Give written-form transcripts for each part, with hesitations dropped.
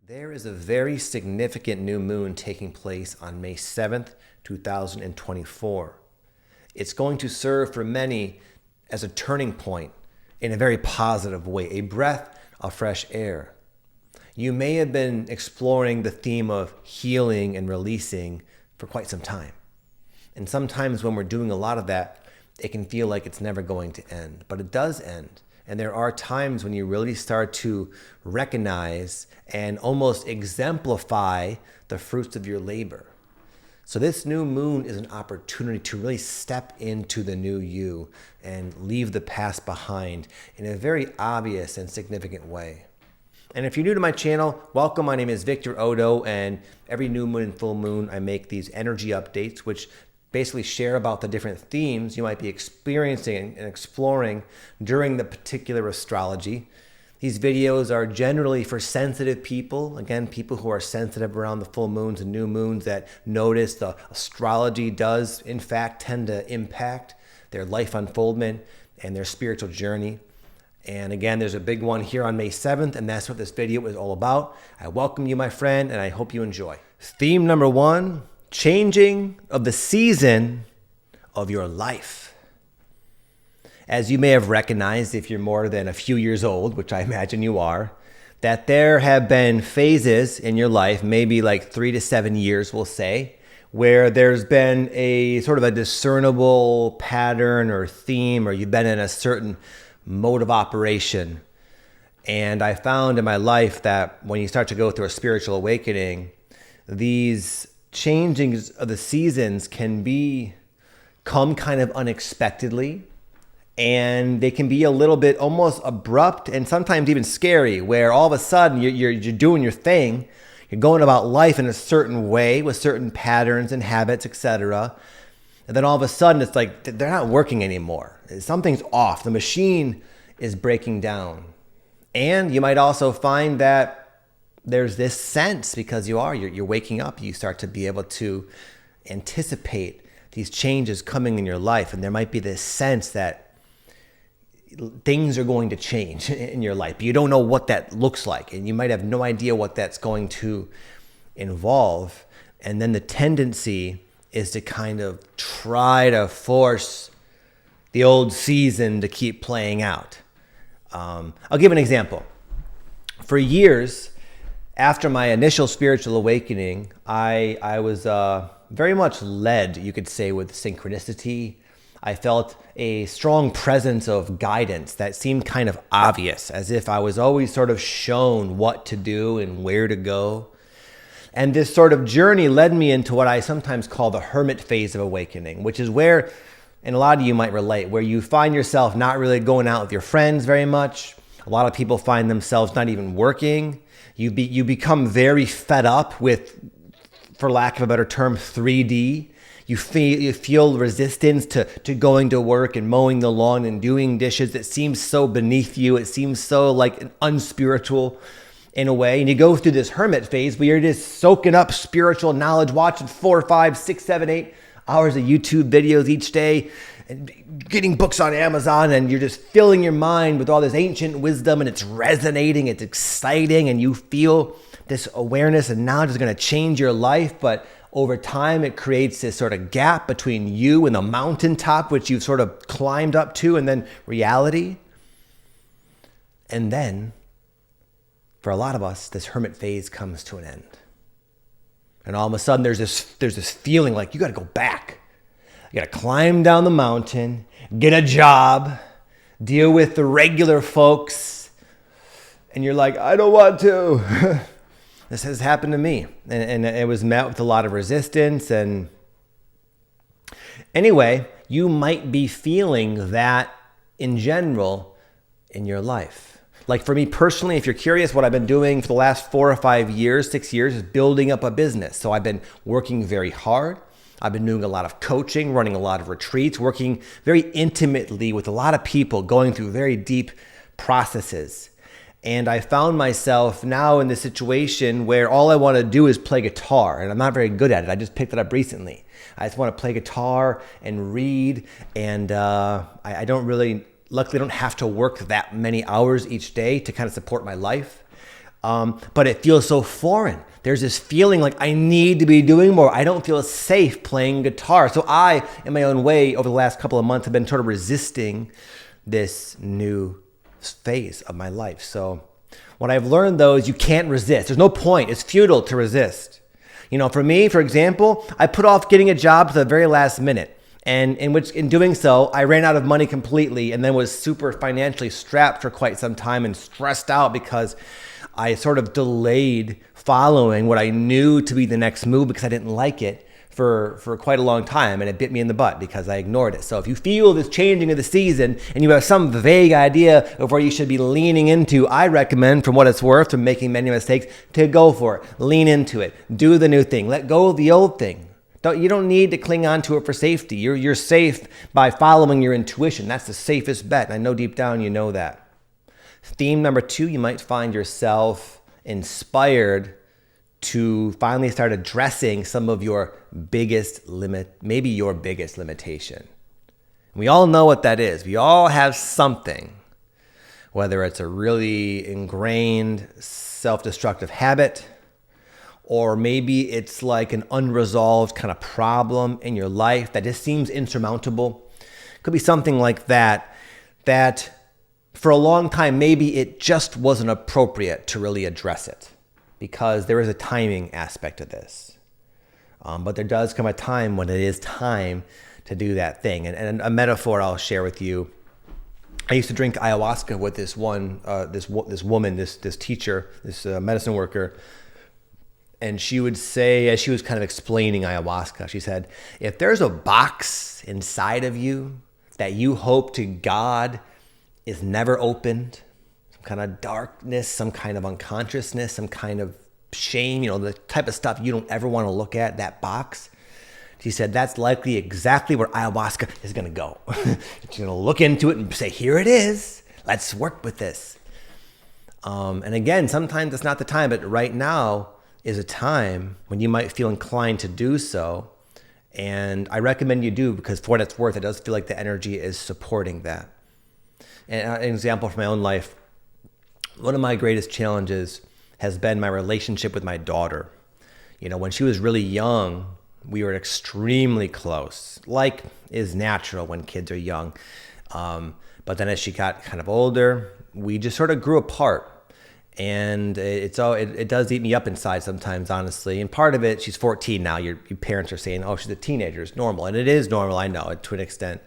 There is a very significant new moon taking place on May 7th, 2024. It's going to serve for many as a turning point in a very positive way, a breath of fresh air. You may have been exploring the theme of healing and releasing for quite some time. And sometimes when we're doing a lot of that, it can feel like it's never going to end, but it does end. And there are times when you really start to recognize and almost exemplify the fruits of your labor. So this new moon is an opportunity to really step into the new you and leave the past behind in a very obvious and significant way. And if you're new to my channel, welcome. My name is Victor Oddo, and every new moon and full moon, I make these energy updates, which basically share about the different themes you might be experiencing and exploring during the particular astrology. These videos are generally for sensitive people, again, people who are sensitive around the full moons and new moons that notice the astrology does, in fact, tend to impact their life unfoldment and their spiritual journey. And again, there's a big one here on May 7th, and that's what this video is all about. I welcome you, my friend, and I hope you enjoy. Theme number one: changing of the season of your life. As you may have recognized if you're more than a few years old, which I imagine you are, that there have been phases in your life, maybe like 3 to 7 years, we'll say, where there's been a sort of a discernible pattern or theme, or you've been in a certain mode of operation. And I found in my life that when you start to go through a spiritual awakening, these changings of the seasons can come kind of unexpectedly, and they can be a little bit almost abrupt and sometimes even scary, where all of a sudden you're doing your thing, you're going about life in a certain way with certain patterns and habits, etc. And then all of a sudden it's like they're not working anymore. Something's off. The machine is breaking down. And you might also find that there's this sense, because you're waking up, you start to be able to anticipate these changes coming in your life. And there might be this sense that things are going to change in your life. You don't know what that looks like, and you might have no idea what that's going to involve. And then the tendency is to kind of try to force the old season to keep playing out. I'll give an example. For years, after my initial spiritual awakening, I was very much led, you could say, with synchronicity. I felt a strong presence of guidance that seemed kind of obvious, as if I was always sort of shown what to do and where to go. And this sort of journey led me into what I sometimes call the hermit phase of awakening, which is where, and a lot of you might relate, where you find yourself not really going out with your friends very much. A lot of people find themselves not even working. You become very fed up with, for lack of a better term, 3D. You feel resistance to going to work and mowing the lawn and doing dishes. It seems so beneath you. It seems so like unspiritual in a way. And you go through this hermit phase where you're just soaking up spiritual knowledge, watching 4, 5, 6, 7, 8 hours of YouTube videos each day, and getting books on Amazon, and you're just filling your mind with all this ancient wisdom, and it's resonating, it's exciting, and you feel this awareness and knowledge is going to change your life. But over time, it creates this sort of gap between you and the mountaintop, which you've sort of climbed up to, and then reality. And then, for a lot of us, this hermit phase comes to an end. And all of a sudden, there's this feeling like you got to go back. You got to climb down the mountain, get a job, deal with the regular folks. And you're like, I don't want to. This has happened to me, and it was met with a lot of resistance. And anyway, you might be feeling that in general in your life. Like for me personally, if you're curious, what I've been doing for the last 4 or 5 years, 6 years, is building up a business. So I've been working very hard. I've been doing a lot of coaching, running a lot of retreats, working very intimately with a lot of people, going through very deep processes. And I found myself now in this situation where all I want to do is play guitar, and I'm not very good at it. I just picked it up recently. I just want to play guitar and read, and I don't really, luckily I don't have to work that many hours each day to kind of support my life. but it feels so foreign. There's this feeling like I need to be doing more. I don't feel safe playing guitar. So I, in my own way, over the last couple of months, have been sort of resisting this new phase of my life. So what I've learned, though, is you can't resist. There's no point. It's futile to resist. For me, for example, I put off getting a job to the very last minute. And in doing so, I ran out of money completely and then was super financially strapped for quite some time and stressed out because I sort of delayed following what I knew to be the next move because I didn't like it for quite a long time, and it bit me in the butt because I ignored it. So if you feel this changing of the season and you have some vague idea of where you should be leaning into, I recommend, from what it's worth, from making many mistakes, to go for it. Lean into it. Do the new thing. Let go of the old thing. You don't need to cling on to it for safety. You're safe by following your intuition. That's the safest bet, and I know deep down you know that. Theme number 2, you might find yourself inspired to finally start addressing some of your biggest limitation. We all know what that is. We all have something, whether it's a really ingrained self-destructive habit, or maybe it's like an unresolved kind of problem in your life that just seems insurmountable. It could be something like that for a long time, maybe it just wasn't appropriate to really address it because there is a timing aspect of this. But there does come a time when it is time to do that thing. And a metaphor I'll share with you. I used to drink ayahuasca with this woman, this teacher, this medicine worker. And she would say, as she was kind of explaining ayahuasca, she said, if there's a box inside of you that you hope to God is never opened, some kind of darkness, some kind of unconsciousness, some kind of shame, the type of stuff you don't ever want to look at, that box. She said, that's likely exactly where ayahuasca is going to go. It's going to look into it and say, here it is. Let's work with this. And again, sometimes it's not the time, but right now is a time when you might feel inclined to do so. And I recommend you do, because for what it's worth, it does feel like the energy is supporting that. And an example from my own life, one of my greatest challenges has been my relationship with my daughter. When she was really young, we were extremely close, like is natural when kids are young. But then as she got kind of older, we just sort of grew apart. And it does eat me up inside sometimes, honestly. And part of it, she's 14 now. Your parents are saying, oh, she's a teenager. It's normal. And it is normal, I know, to an extent.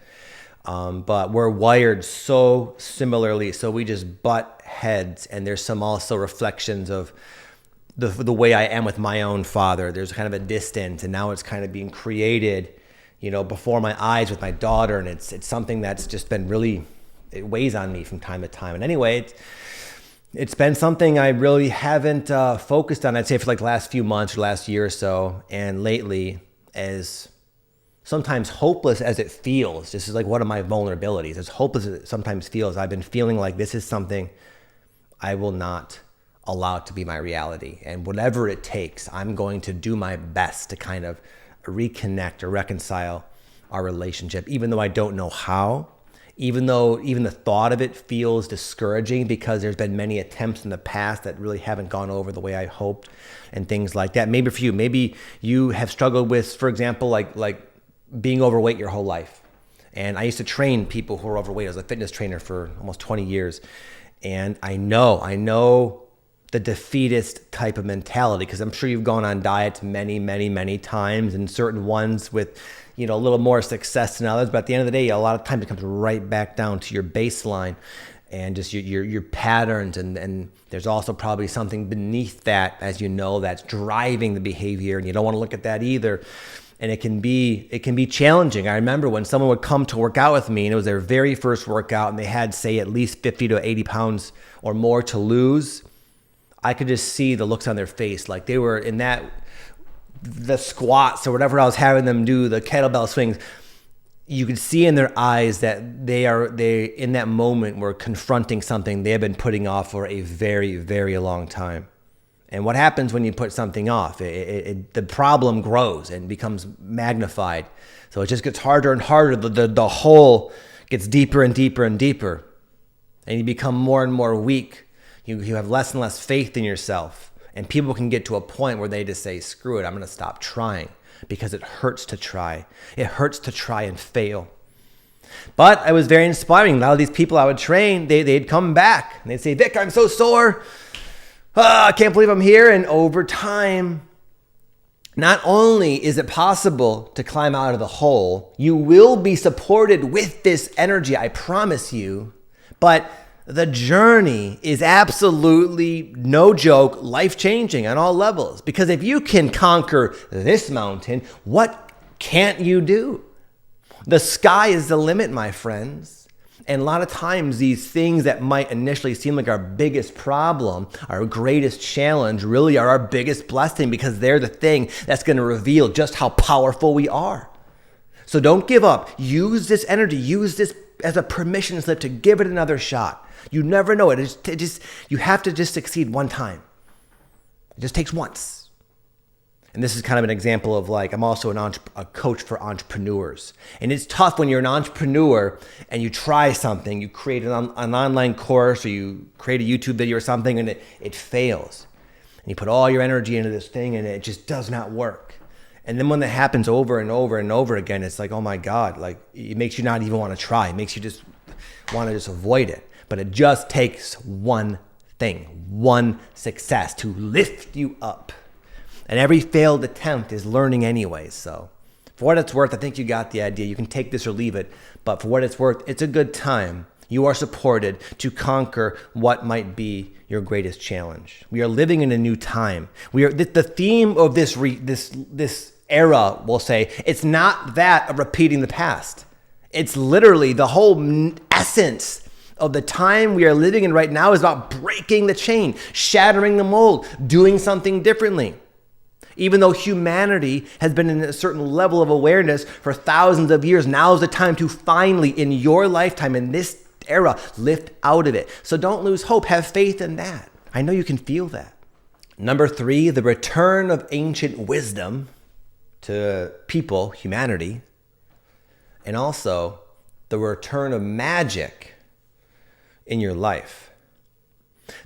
But we're wired so similarly, so we just butt heads. And there's some also reflections of the way I am with my own father. There's kind of a distance, and now it's kind of being created, before my eyes with my daughter. And it's something that's just been really, it weighs on me from time to time. And anyway, it's been something I really haven't focused on, I'd say, for like the last few months or last year or so. And lately, as sometimes hopeless as it feels, this is like one of my vulnerabilities. As hopeless as it sometimes feels, I've been feeling like this is something I will not allow it to be my reality. And whatever it takes, I'm going to do my best to kind of reconnect or reconcile our relationship, even though I don't know how. Even though even the thought of it feels discouraging because there's been many attempts in the past that really haven't gone over the way I hoped and things like that. Maybe for you, maybe you have struggled with, for example, like being overweight your whole life. And I used to train people who are overweight. I was a fitness trainer for almost 20 years. And I know the defeatist type of mentality, because I'm sure you've gone on diets many, many, many times, and certain ones with a little more success than others. But at the end of the day, a lot of times it comes right back down to your baseline and just your patterns. And there's also probably something beneath that, as that's driving the behavior. And you don't want to look at that either. And it can be challenging. I remember when someone would come to work out with me, and it was their very first workout, and they had, say, at least 50 to 80 pounds or more to lose. I could just see the looks on their face, like they were in the squats or whatever I was having them do, the kettlebell swings. You could see in their eyes that they in that moment were confronting something they have been putting off for a very, very long time. And what happens when you put something off? The problem grows and becomes magnified. So it just gets harder and harder. The hole gets deeper and deeper and deeper. And you become more and more weak. You have less and less faith in yourself. And people can get to a point where they just say, screw it, I'm going to stop trying, because it hurts to try. It hurts to try and fail. But it was very inspiring. A lot of these people I would train, they'd come back and they'd say, Vic, I'm so sore. I can't believe I'm here. And over time, not only is it possible to climb out of the hole, you will be supported with this energy, I promise you. But the journey is absolutely, no joke, life-changing on all levels. Because if you can conquer this mountain, what can't you do? The sky is the limit, my friends. And a lot of times these things that might initially seem like our biggest problem, our greatest challenge, really are our biggest blessing, because they're the thing that's going to reveal just how powerful we are. So don't give up. Use this energy. Use this as a permission slip to give it another shot. You never know. You have to just succeed one time. It just takes once. And this is kind of an example of, like, I'm also a coach for entrepreneurs. And it's tough when you're an entrepreneur and you try something, you create an online course, or you create a YouTube video or something, and it fails. And you put all your energy into this thing and it just does not work. And then when that happens over and over and over again, it's like, oh my God, like, it makes you not even want to try. It makes you just want to just avoid it. But it just takes one thing, one success to lift you up. And every failed attempt is learning anyways. So for what it's worth, I think you got the idea. You can take this or leave it. But for what it's worth, it's a good time. You are supported to conquer what might be your greatest challenge. We are living in a new time. The theme of this era, we'll say, it's not that of repeating the past. It's literally the whole essence of the time we are living in right now is about breaking the chain, shattering the mold, doing something differently. Even though humanity has been in a certain level of awareness for thousands of years, now is the time to finally, in your lifetime, in this era, lift out of it. So don't lose hope. Have faith in that. I know you can feel that. Number 3, the return of ancient wisdom to people, humanity, and also the return of magic in your life.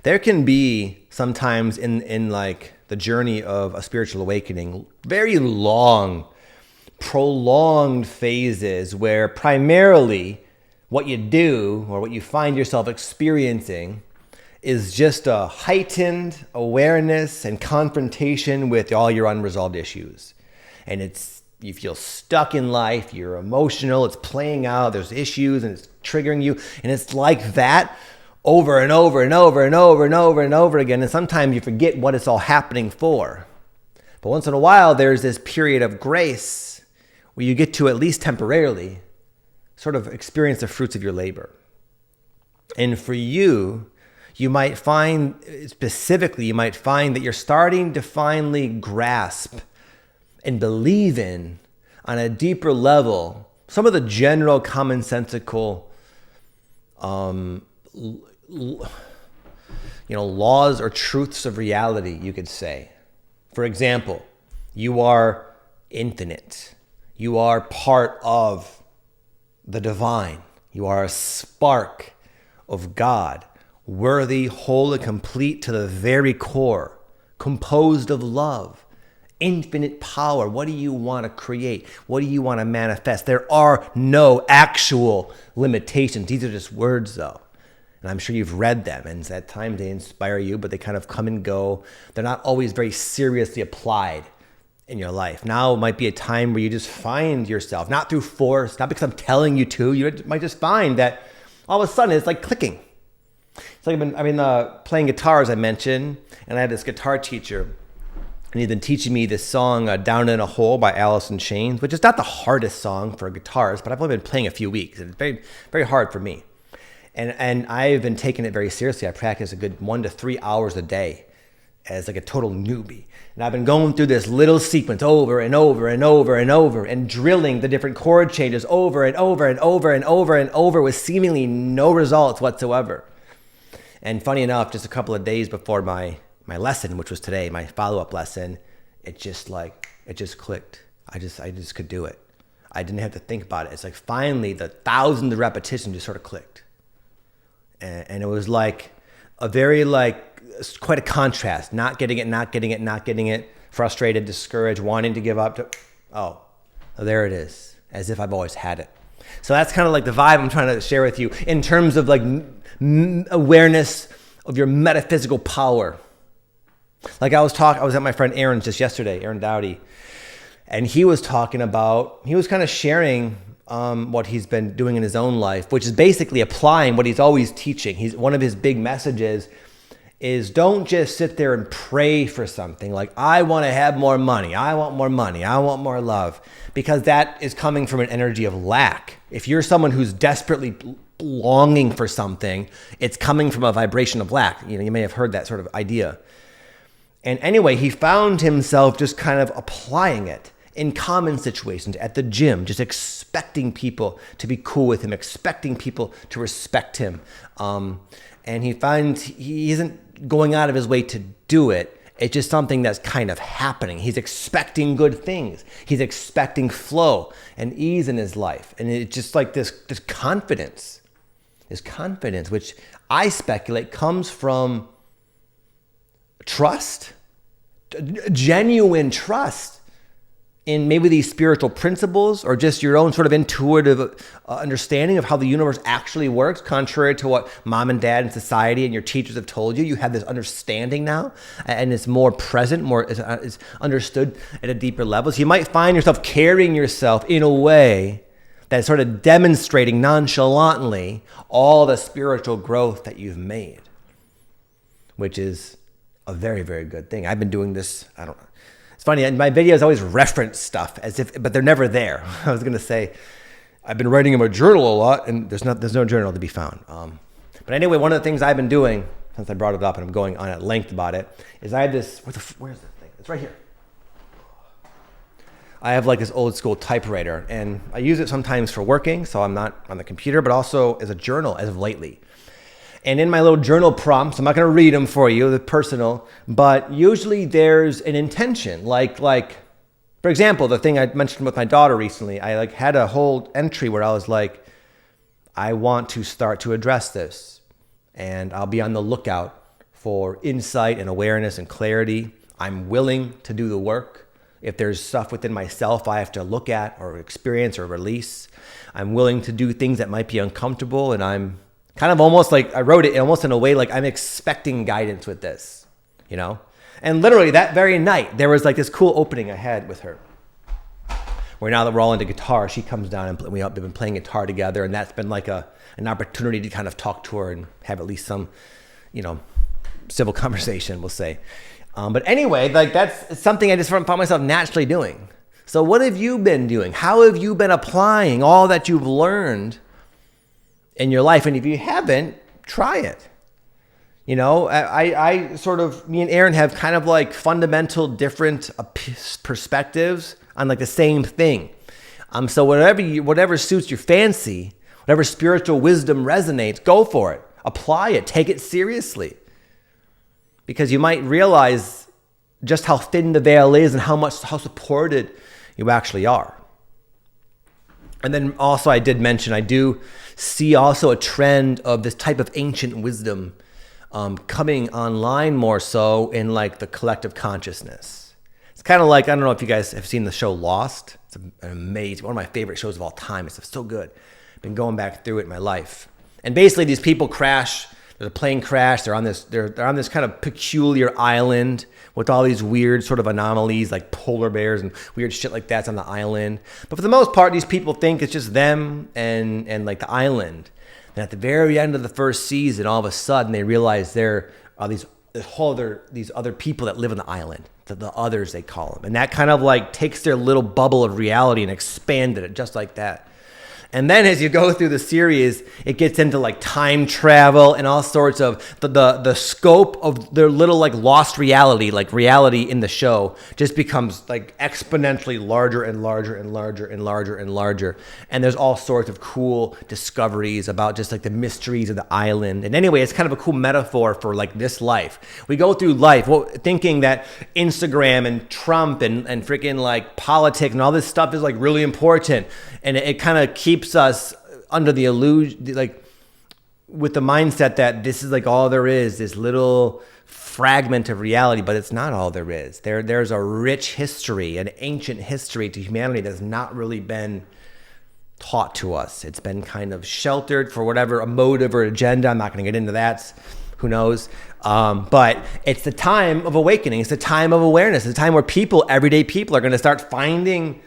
There can be sometimes in like the journey of a spiritual awakening, very long, prolonged phases where primarily what you do or what you find yourself experiencing is just a heightened awareness and confrontation with all your unresolved issues. And you feel stuck in life, you're emotional, it's playing out, there's issues and it's triggering you. And it's like that over and over and over and over and over and over again. And sometimes you forget what it's all happening for. But once in a while, there's this period of grace where you get to, at least temporarily, sort of experience the fruits of your labor. And for you, you might find, specifically, that you're starting to finally grasp and believe in, on a deeper level, some of the general commonsensical laws or truths of reality, you could say. For example, you are infinite. You are part of the divine. You are a spark of God, worthy, whole, and complete to the very core, composed of love, infinite power. What do you want to create? What do you want to manifest? There are no actual limitations. These are just words, though. And I'm sure you've read them, and at times they inspire you, but they kind of come and go. They're not always very seriously applied in your life. Now might be a time where you just find yourself, not through force, not because I'm telling you to, you might just find that all of a sudden it's like clicking. It's like I've been playing guitar, as I mentioned, and I had this guitar teacher, and he'd been teaching me this song, Down in a Hole by Alice in Chains, which is not the hardest song for a guitarist, but I've only been playing a few weeks, and it's very, very hard for me. And I've been taking it very seriously. I practice a good 1 to 3 hours a day as like a total newbie. And I've been going through this little sequence over and over and over and over and drilling the different chord changes over and over and over and over and over with seemingly no results whatsoever. And funny enough, just a couple of days before my lesson, which was today, my follow-up lesson, it just clicked. I just could do it. I didn't have to think about it. It's like finally the thousands of repetitions just sort of clicked. And it was like a very quite a contrast, not getting it, frustrated, discouraged, wanting to give up, oh, there it is, as if I've always had it. So that's kind of like the vibe I'm trying to share with you in terms of like awareness of your metaphysical power. Like I was at my friend Aaron's just yesterday, Aaron Dowdy, and he was kind of sharing what he's been doing in his own life, which is basically applying what he's always teaching. One of his big messages is don't just sit there and pray for something like, I want to have more money, I want more money, I want more love, because that is coming from an energy of lack. If you're someone who's desperately longing for something, it's coming from a vibration of lack. You may have heard that sort of idea. And anyway, he found himself just kind of applying it in common situations, at the gym, just expecting people to be cool with him, expecting people to respect him. And he finds he isn't going out of his way to do it. It's just something that's kind of happening. He's expecting good things. He's expecting flow and ease in his life. And it's just like this confidence, which I speculate comes from trust, genuine trust in maybe these spiritual principles, or just your own sort of intuitive understanding of how the universe actually works, contrary to what mom and dad and society and your teachers have told you. You have this understanding now, and it's more present, it's understood at a deeper level. So you might find yourself carrying yourself in a way that's sort of demonstrating nonchalantly all the spiritual growth that you've made, which is a very, very good thing. I've been doing this, I don't know. It's funny, in my videos I always reference stuff but they're never there. I was going to say, I've been writing in my journal a lot, and there's no journal to be found. But anyway, one of the things I've been doing, since I brought it up and I'm going on at length about it, is I have this, where's the thing? It's right here. I have like this old school typewriter, and I use it sometimes for working, so I'm not on the computer, but also as a journal as of lately. And in my little journal prompts, I'm not going to read them for you, they're personal, but usually there's an intention. Like, for example, the thing I mentioned with my daughter recently, I had a whole entry where I was like, I want to start to address this, and I'll be on the lookout for insight and awareness and clarity. I'm willing to do the work. If there's stuff within myself I have to look at or experience or release, I'm willing to do things that might be uncomfortable, and I'm kind of almost like, I wrote it almost in a way like I'm expecting guidance with this, And literally that very night, there was like this cool opening I had with her, where now that we're all into guitar, she comes down and we've been playing guitar together, and that's been like an opportunity to kind of talk to her and have at least some, civil conversation, we'll say. But anyway, like that's something I just found myself naturally doing. So what have you been doing? How have you been applying all that you've learned in your life? And if you haven't, try it. I sort of, me and Aaron have kind of like fundamental different perspectives on like the same thing. So whatever suits your fancy, whatever spiritual wisdom resonates, go for it. Apply it. Take it seriously. Because you might realize just how thin the veil is and how supported you actually are. And then also I did mention, I do see also a trend of this type of ancient wisdom coming online more so in like the collective consciousness. It's kind of like, I don't know if you guys have seen the show Lost. It's an amazing, one of my favorite shows of all time. It's so good. I've been going back through it in my life. And basically these people crash. There's a plane crash. They're on this kind of peculiar island with all these weird sort of anomalies like polar bears and weird shit like that's on the island. But for the most part, these people think it's just them and like the island. And at the very end of the first season, all of a sudden they realize there are these other people that live on the island, the others they call them. And that kind of like takes their little bubble of reality and expanded it just like that. And then as you go through the series, it gets into like time travel and all sorts of the scope of their little like lost reality, like reality in the show just becomes like exponentially larger and larger and larger and larger and larger. And there's all sorts of cool discoveries about just like the mysteries of the island. And anyway, it's kind of a cool metaphor for like this life. We go through life thinking that Instagram and Trump and freaking like politics and all this stuff is like really important. And it kind of keeps us under the illusion, like with the mindset that this is like all there is, this little fragment of reality, but it's not all there is. There's a rich history, an ancient history to humanity that's not really been taught to us. It's been kind of sheltered for whatever a motive or agenda. I'm not going to get into that. Who knows? But it's the time of awakening. It's the time of awareness. It's the time where people, everyday people, are going to start finding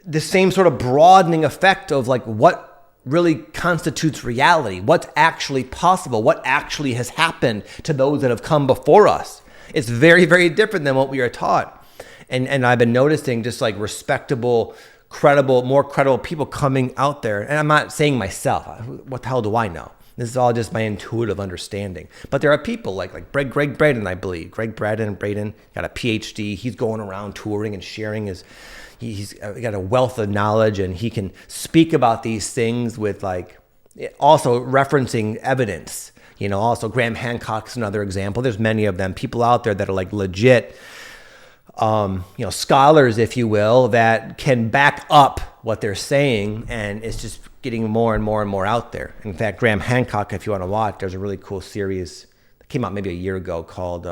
the same sort of broadening effect of like what really constitutes reality, what's actually possible, what actually has happened to those that have come before us. It's very, very different than what we are taught. And I've been noticing just like respectable, credible, more credible people coming out there. And I'm not saying myself, what the hell do I know? This is all just my intuitive understanding. But there are people like Greg Braden, I believe. Greg Braden got a PhD. He's going around touring and sharing his... He's got a wealth of knowledge, and he can speak about these things with like also referencing evidence. You know, also Graham Hancock's another example. There's many of them, people out there that are like legit, scholars, if you will, that can back up what they're saying, and it's just getting more and more and more out there. In fact, Graham Hancock, if you want to watch, there's a really cool series that came out maybe a year ago called...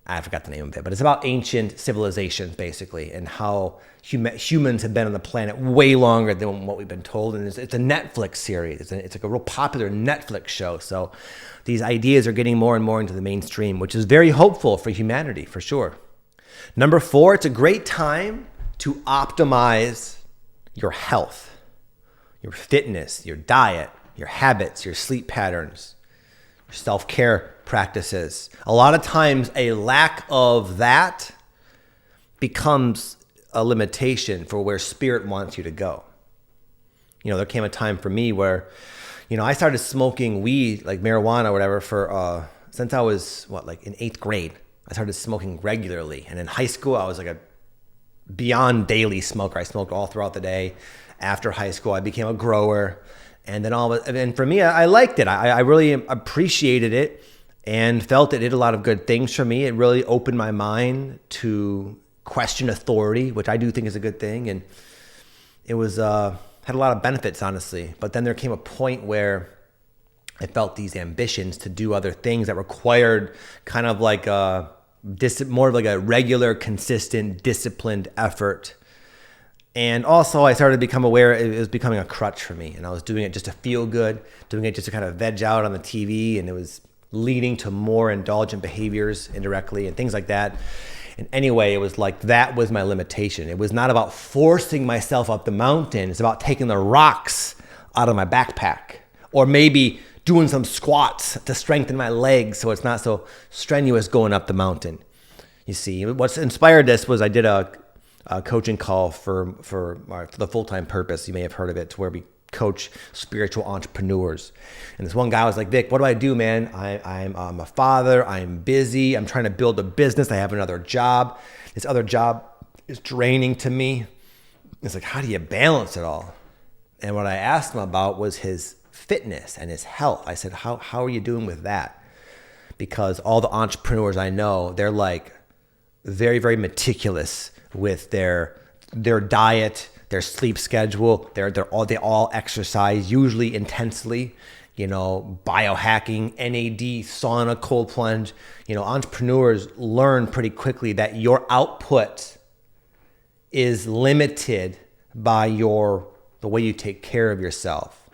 I forgot the name of it, but it's about ancient civilizations, basically, and how humans have been on the planet way longer than what we've been told. And it's a Netflix series. It's like a real popular Netflix show. So these ideas are getting more and more into the mainstream, which is very hopeful for humanity, for sure. Number 4, it's a great time to optimize your health, your fitness, your diet, your habits, your sleep patterns, your self-care practices. A lot of times a lack of that becomes a limitation for where spirit wants you to go. You know, there came a time for me where, I started smoking weed, like marijuana or whatever, for since I was in 8th grade. I started smoking regularly. And in high school, I was like a beyond daily smoker. I smoked all throughout the day. After high school, I became a grower. And then and for me, I liked it. I really appreciated it and felt it did a lot of good things for me. It really opened my mind to question authority, which I do think is a good thing. And it was had a lot of benefits, honestly. But then there came a point where I felt these ambitions to do other things that required kind of like more of like a regular, consistent, disciplined effort. And also I started to become aware it was becoming a crutch for me. And I was doing it just to feel good, doing it just to kind of veg out on the TV. And it was leading to more indulgent behaviors indirectly and things like that. And anyway, it was like that was my limitation. It was not about forcing myself up the mountain. It's about taking the rocks out of my backpack, or maybe doing some squats to strengthen my legs so it's not so strenuous going up the mountain. You see, what's inspired this was I did a coaching call for the full-time purpose. You may have heard of it, to where we coach spiritual entrepreneurs. And this one guy was like, Vic, what do I do, man? I'm a father. I'm busy. I'm trying to build a business. I have another job. This other job is draining to me. It's like, how do you balance it all? And what I asked him about was his fitness and his health. I said, how are you doing with that? Because all the entrepreneurs I know, they're like very, very meticulous with their diet, their sleep schedule. They all exercise, usually intensely, biohacking, NAD, sauna, cold plunge. Entrepreneurs learn pretty quickly that your output is limited by the way you take care of yourself.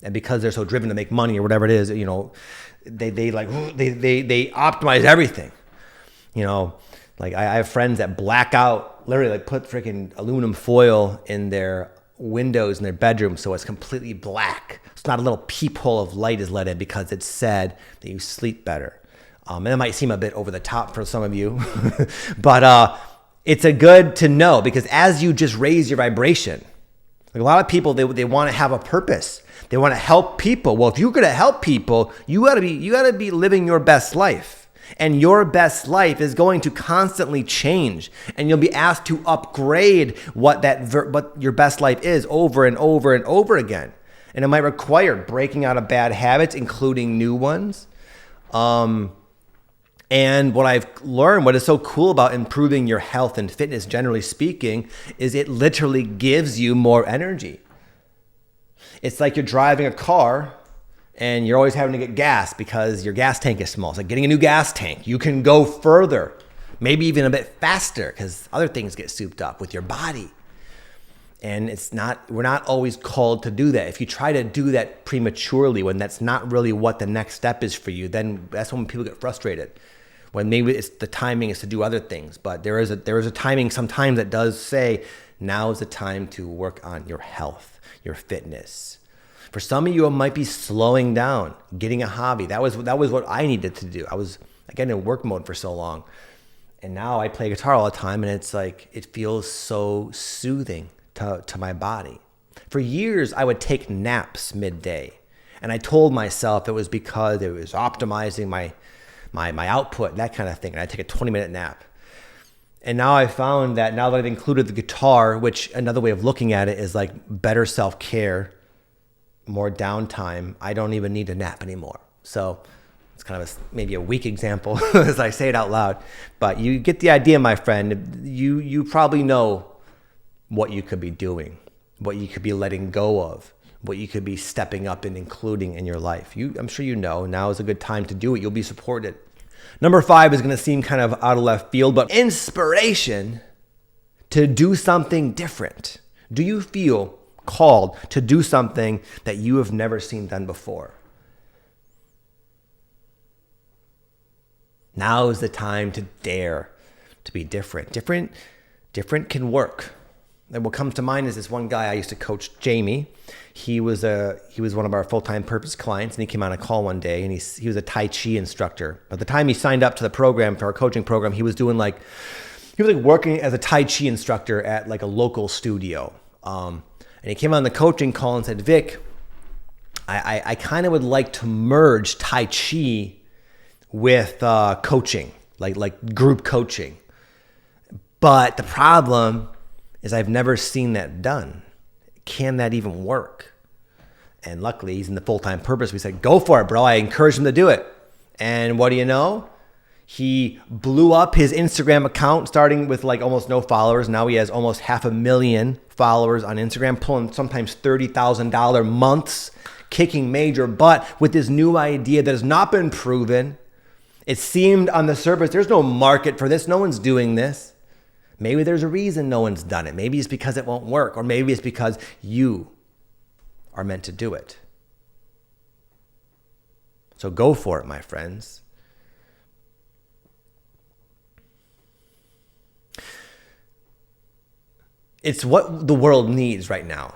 And because they're so driven to make money or whatever it is, they optimize everything. Like I have friends that black out, literally like put freaking aluminum foil in their windows in their bedroom so it's completely black. It's not a little peephole of light is let in, because it's said that you sleep better. And it might seem a bit over the top for some of you, but it's a good to know, because as you just raise your vibration, like a lot of people, they want to have a purpose. They want to help people. Well, if you're going to help people, you got to be living your best life. And your best life is going to constantly change, and you'll be asked to upgrade what your best life is over and over and over again. And it might require breaking out of bad habits, including new ones. And what I've learned, what is so cool about improving your health and fitness, generally speaking, is it literally gives you more energy. It's like you're driving a car and you're always having to get gas because your gas tank is small. It's like getting a new gas tank. You can go further, maybe even a bit faster because other things get souped up with your body. And we're not always called to do that. If you try to do that prematurely when that's not really what the next step is for you, then that's when people get frustrated. When maybe it's the timing is to do other things. But there is a timing sometimes that does say, now is the time to work on your health, your fitness. For some of you, it might be slowing down, getting a hobby. That was what I needed to do. I was, again, in work mode for so long. And now I play guitar all the time, and it's like, it feels so soothing to my body. For years, I would take naps midday. And I told myself it was because it was optimizing my output, that kind of thing. And I'd take a 20-minute nap. And now I found that now that I've included the guitar, which another way of looking at it is like better self-care, more downtime, I don't even need to nap anymore. So it's kind of maybe a weak example as I say it out loud. But you get the idea, my friend. You probably know what you could be doing, what you could be letting go of, what you could be stepping up and including in your life. I'm sure you know now is a good time to do it. You'll be supported. Number 5 is going to seem kind of out of left field, but inspiration to do something different. Do you feel called to do something that you have never seen done before? Now is the time to dare to be different. Different can work. And what comes to mind is this one guy I used to coach, Jamie. He was one of our full-time purpose clients, and he came on a call one day, and he was a Tai Chi instructor. At the time he signed up to the program, for our coaching program, he was working as a Tai Chi instructor at like a local studio. And he came on the coaching call and said, Vic, I kind of would like to merge Tai Chi with coaching, like group coaching. But the problem is I've never seen that done. Can that even work? And luckily, he's in the full-time purpose. We said, go for it, bro. I encouraged him to do it. And what do you know? He blew up his Instagram account, starting with like almost no followers. Now he has almost 500,000 followers on Instagram, pulling sometimes $30,000 months, kicking major butt with this new idea that has not been proven. It seemed on the surface, there's no market for this. No one's doing this. Maybe there's a reason no one's done it. Maybe it's because it won't work, or maybe it's because you are meant to do it. So go for it, my friends. It's what the world needs right now.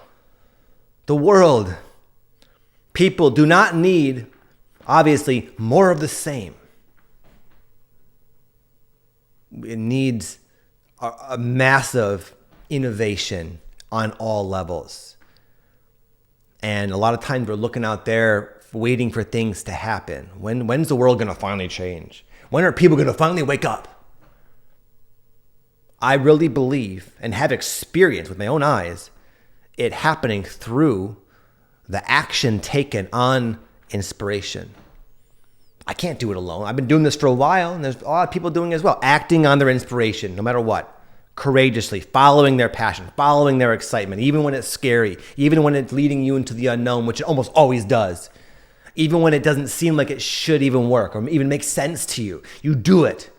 People do not need, obviously, more of the same. It needs a massive innovation on all levels. And a lot of times we're looking out there waiting for things to happen. When's the world going to finally change? When are people going to finally wake up? I really believe and have experienced with my own eyes it happening through the action taken on inspiration. I can't do it alone. I've been doing this for a while, and there's a lot of people doing it as well, acting on their inspiration, no matter what, courageously, following their passion, following their excitement, even when it's scary, even when it's leading you into the unknown, which it almost always does, even when it doesn't seem like it should even work or even make sense to you. You do it.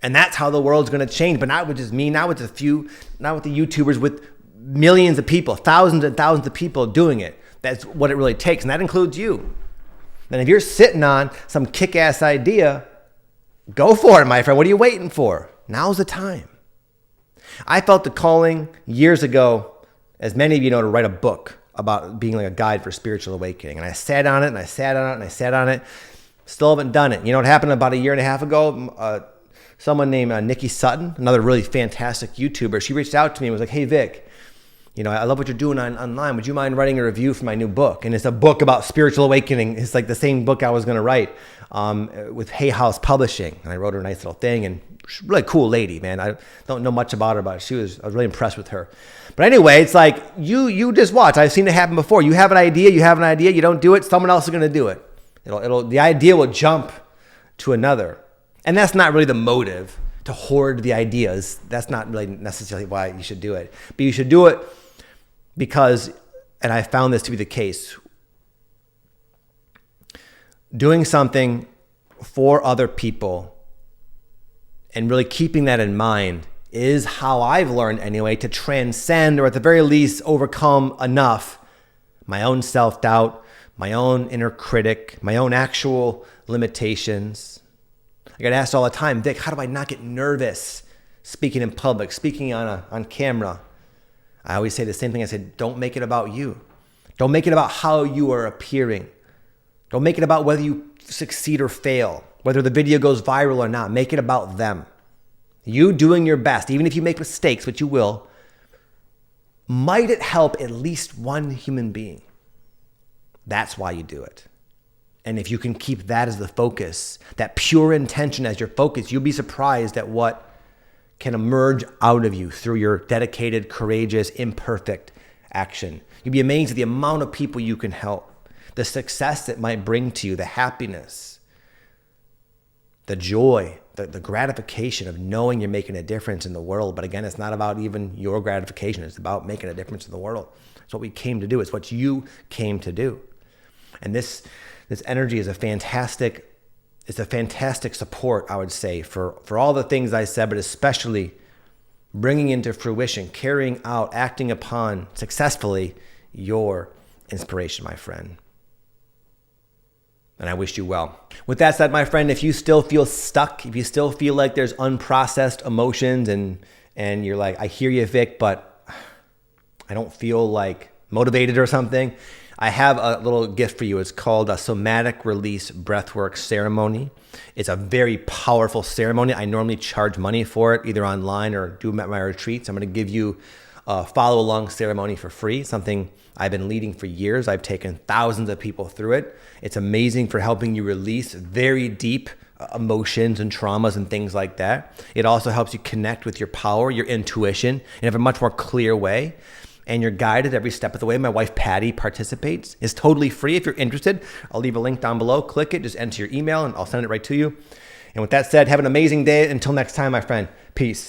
And that's how the world's going to change, but not with just me, not with a few, not with the YouTubers, with millions of people, thousands and thousands of people doing it. That's what it really takes, and that includes you. And if you're sitting on some kick-ass idea, go for it, my friend. What are you waiting for? Now's the time. I felt the calling years ago, as many of you know, to write a book about being like a guide for spiritual awakening. And I sat on it, and I sat on it, and I sat on it. Still haven't done it. You know what happened about a year and a half ago? Someone named Nikki Sutton, another really fantastic YouTuber, she reached out to me and was like, hey, Vic, you know, I love what you're doing online. Would you mind writing a review for my new book? And it's a book about spiritual awakening. It's like the same book I was going to write with Hay House Publishing. And I wrote her a nice little thing. And she's a really cool lady, man. I don't know much about her, but I was really impressed with her. But anyway, it's like you just watch. I've seen it happen before. You have an idea. You don't do it. Someone else is going to do it. The idea will jump to another. And that's not really the motive, to hoard the ideas. That's not really necessarily why you should do it. But you should do it because and I found this to be the case, doing something for other people and really keeping that in mind is how I've learned anyway to transcend, or at the very least overcome enough my own self-doubt, my own inner critic, my own actual limitations. I get asked all the time, Vic, how do I not get nervous speaking in public, speaking on camera? I always say the same thing. I said, don't make it about you. Don't make it about how you are appearing. Don't make it about whether you succeed or fail, whether the video goes viral or not. Make it about them. You doing your best, even if you make mistakes, which you will, might it help at least one human being? That's why you do it. And if you can keep that as the focus, that pure intention as your focus, you'll be surprised at what can emerge out of you through your dedicated, courageous, imperfect action. You'll be amazed at the amount of people you can help, the success it might bring to you, the happiness, the joy, the gratification of knowing you're making a difference in the world. But again, it's not about even your gratification. It's about making a difference in the world. It's what we came to do. It's what you came to do. And this energy is a fantastic support, I would say, for all the things I said, but especially bringing into fruition, carrying out, acting upon successfully your inspiration, my friend. And I wish you well. With that said, my friend, if you still feel stuck, if you still feel like there's unprocessed emotions and you're like, I hear you, Vic, but I don't feel like motivated or something, I have a little gift for you. It's called a somatic release breathwork ceremony. It's a very powerful ceremony. I normally charge money for it, either online or do them at my retreats. I'm going to give you a follow-along ceremony for free, something I've been leading for years. I've taken thousands of people through it. It's amazing for helping you release very deep emotions and traumas and things like that. It also helps you connect with your power, your intuition, in a much more clear way. And you're guided every step of the way. My wife, Patty, participates. It's totally free. If you're interested, I'll leave a link down below. Click it, just enter your email, and I'll send it right to you. And with that said, have an amazing day. Until next time, my friend. Peace.